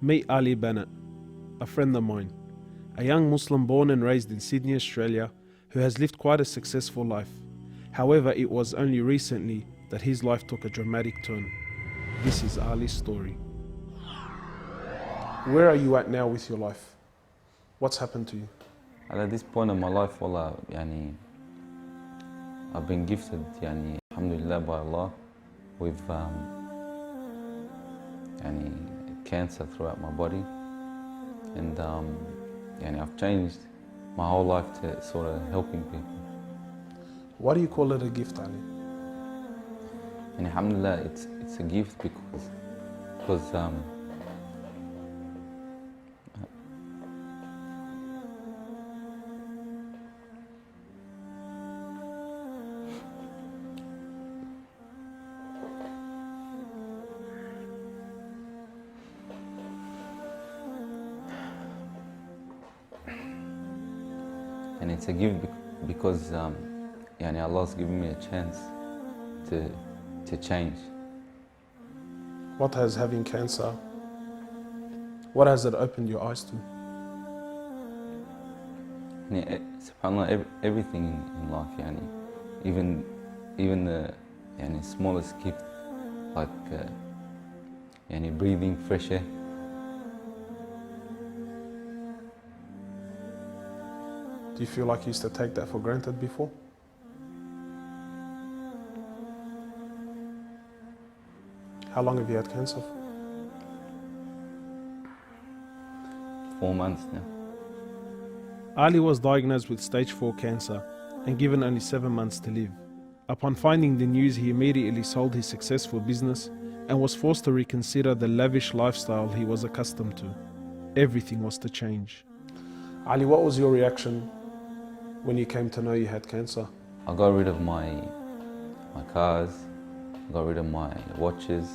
Meet Ali Banat, a friend of mine, a young Muslim born and raised in Sydney, Australia, who has lived quite a successful life. However, it was only recently that his life took a dramatic turn. This is Ali's story. Where are you at now with your life? What's happened to you? And at this point in my life, wallah, I've been gifted, alhamdulillah, by Allah, with cancer throughout my body, and I've changed my whole life to sort of helping people. Why do you call it a gift, Ali? And alhamdulillah, it's a gift because and it's a gift because Allah's given me a chance to change. What has having cancer, what has it opened your eyes to? SubhanAllah, everything in life, even the smallest gift, like breathing fresh air. Do you feel like you used to take that for granted before? How long have you had cancer for? 4 months now. Ali was diagnosed with stage 4 cancer and given only 7 months to live. Upon finding the news, he immediately sold his successful business and was forced to reconsider the lavish lifestyle he was accustomed to. Everything was to change. Ali, what was your reaction when you came to know you had cancer? I got rid of my cars, got rid of my watches,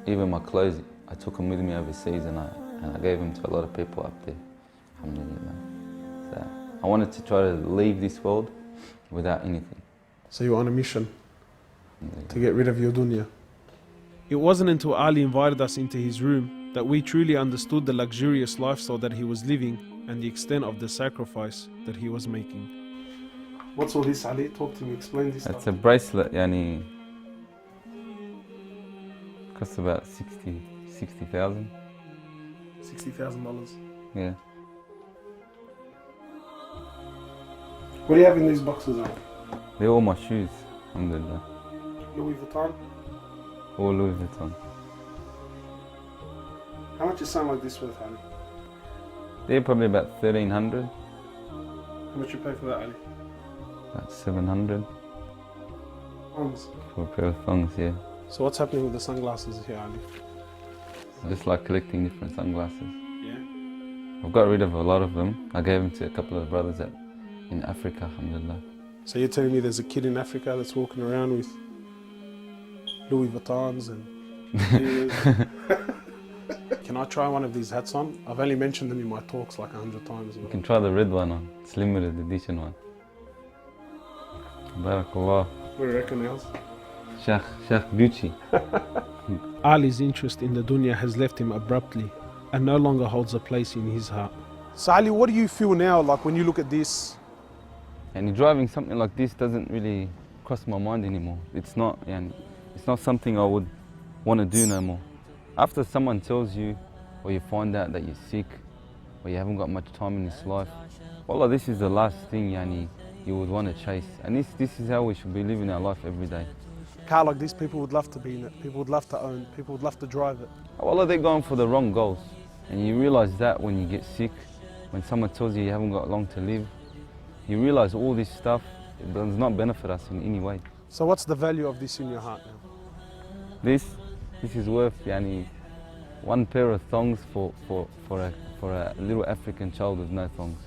even my clothes. I took them with me overseas and I gave them to a lot of people up there, alhamdulillah. So I wanted to try to leave this world without anything. So you were on a mission to get rid of your dunya. It wasn't until Ali invited us into his room that we truly understood the luxurious lifestyle that he was living and the extent of the sacrifice that he was making. What's all this, Ali? Talk to me, explain this It's stuff. a bracelet, costs about 60,000. $60,000. Yeah. What do you have in these boxes, Ali? They're all my shoes, alhamdulillah. Louis Vuitton? All Louis Vuitton. How much is something like this worth, Ali? They're probably about 1,300, How much you pay for that, Ali? about 700 Pounds. for a pair of thongs, yeah. So what's happening with the sunglasses here, Ali? I just like collecting different sunglasses. Yeah? I've got rid of a lot of them. I gave them to a couple of brothers in Africa, alhamdulillah. So you're telling me there's a kid in Africa that's walking around with Louis Vuittons and Can I try one of these hats on? I've only mentioned them in my talks like 100 times. You can try the red one on. It's limited edition one. Barakallah. What do you reckon, else? Sheikh Gucci. Ali's interest in the dunya has left him abruptly and no longer holds a place in his heart. So Ali, what do you feel now, like when you look at this? And driving something like this doesn't really cross my mind anymore. It's not something I would want to do no more. After someone tells you, or you find out that you're sick, or you haven't got much time in this life, wallah, this is the last thing you would want to chase. And this is how we should be living our life every day. A car like this, people would love to be in it, people would love to own, people would love to drive it. Wallah, they're going for the wrong goals. And you realize that when you get sick, when someone tells you you haven't got long to live, you realize all this stuff, it does not benefit us in any way. So what's the value of this in your heart now? This is worth one pair of thongs for a little African child with no thongs.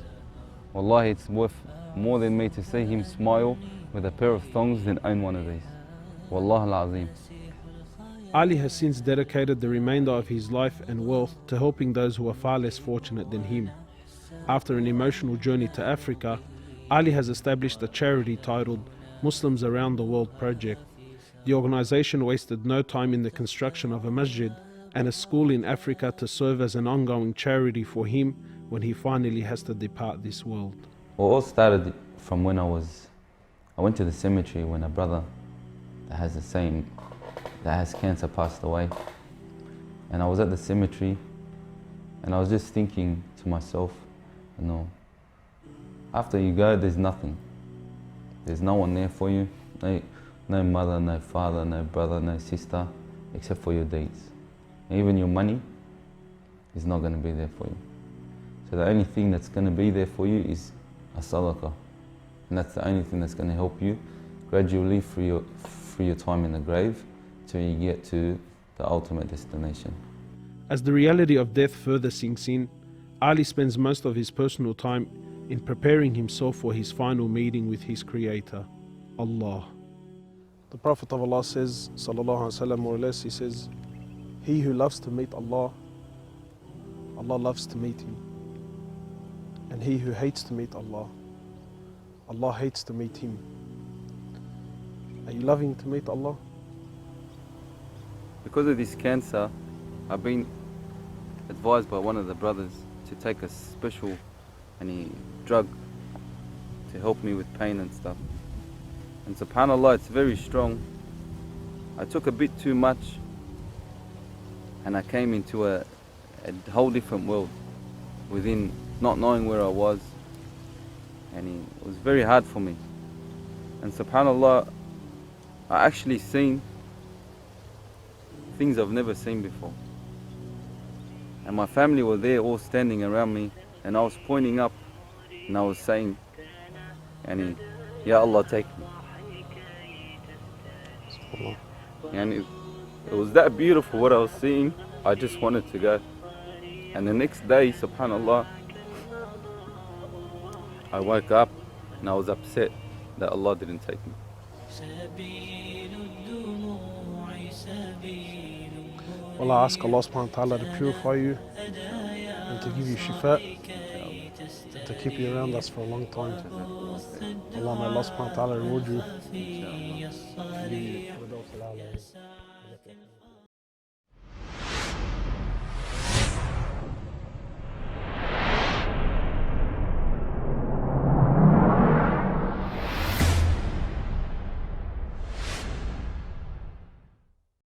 Wallahi, it's worth more than me to see him smile with a pair of thongs than own one of these. Wallah al-Azim. Ali has since dedicated the remainder of his life and wealth to helping those who are far less fortunate than him. After an emotional journey to Africa, Ali has established a charity titled Muslims Around the World Project. The organization wasted no time in the construction of a masjid and a school in Africa to serve as an ongoing charity for him when he finally has to depart this world. Well, it all started from when I went to the cemetery when a brother that has cancer passed away. And I was at the cemetery and I was just thinking to myself, you know, after you go, there's nothing. There's no one there for you. No mother, no father, no brother, no sister, except for your deeds. And even your money is not going to be there for you. So the only thing that's going to be there for you is a sadaqah. And that's the only thing that's going to help you gradually through your time in the grave till you get to the ultimate destination. As the reality of death further sinks in, Ali spends most of his personal time in preparing himself for his final meeting with his Creator, Allah. The Prophet of Allah says, sallallahu alaihi wasallam, more or less, he says, he who loves to meet Allah, Allah loves to meet him. And he who hates to meet Allah, Allah hates to meet him. Are you loving to meet Allah? Because of this cancer, I've been advised by one of the brothers to take a special drug to help me with pain and stuff. And subhanAllah, it's very strong. I took a bit too much and I came into a whole different world within not knowing where I was, and it was very hard for me. And subhanAllah, I actually seen things I've never seen before. And my family were there all standing around me, and I was pointing up and I was saying, Ya Allah, take me. And it was that beautiful what I was seeing. I just wanted to go. And the next day, subhanAllah, I woke up and I was upset that Allah didn't take me. Well, I ask Allah subhanahu wa ta'ala to purify you and to give you shifa and to keep you around us for a long time. Allah, may Allah subhanahu wa ta'ala reward you.